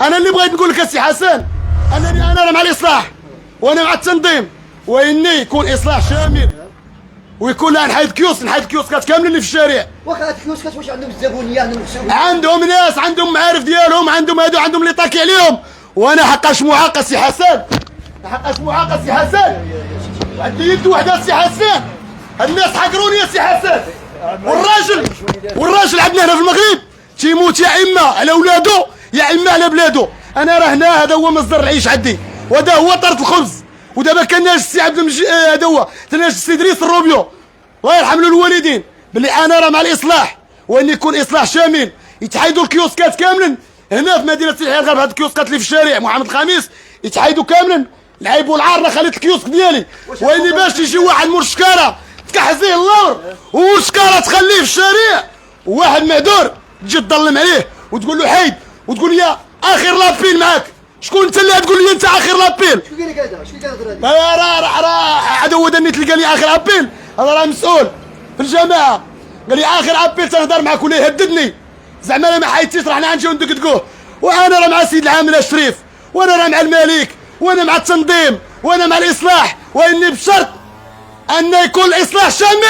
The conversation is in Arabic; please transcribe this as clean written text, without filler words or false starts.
انا اللي بغيت نقول لك السي حسن انني انا مع الاصلاح وانا مع التنظيم، واني يكون اصلاح شامل ويكون لا نحيد الكيوسكات كاملين اللي في الشارع. واخا هاد الكيوسكات واش عندهم الزبونيه عندهم السوق؟ عندهم ناس عندهم معارف ديالهم، عندهم هادو عندهم اللي طاكي عليهم، وانا حقاش معاق سي حسن، حقاش معاق سي حسن، عندي يد وحده سي حسن. الناس حقروني يا سي حسن، والراجل عندنا هنا في المغرب تيموت يا اما على ولادو يا اما على بلادو. انا راه هنا هذا هو مصدر العيش عندي، وهذا هو طرد الخبز. ودابا كان ناجي السي عبد هذا هو ناجي السي ادريس الروبيو الله يرحم له الوالدين باللي انا راه مع الاصلاح، وان يكون اصلاح شامل. يتحيدوا الكيوسكات كاملا هنا في مدينه سيحيى الغرب، هاد الكيوسكات اللي في الشارع محمد الخامس يتحيدوا كاملا. العيب والعار راه خليت الكيوسك ديالي، واني باش يجي واحد مرشكاره تكحزيه اللور ومرشكاره تخليه في الشارع، وواحد معذور تجي تظلم عليه وتقول له حيد وتقول لي اخر لابيل معاك. شكون انت اللي تقول لي انت اخر لابيل؟ شكون قال لك هذا؟ شكون قال لك هذا؟ راه هذا هو اللي تلقى لي اخر ابيل، هذا راه مسؤول في الجماعه قال لي اخر ابيل تنهضر معاك ولا يهددني. زعما انا ما حيدتيش راه حنا غنجيو ندقدقوه. وانا راه مع سيد العامل الشريف، وانا راه مع الملك، وانا مع التنظيم، وانا مع الاصلاح، واني بشرط ان يكون الاصلاح شامل.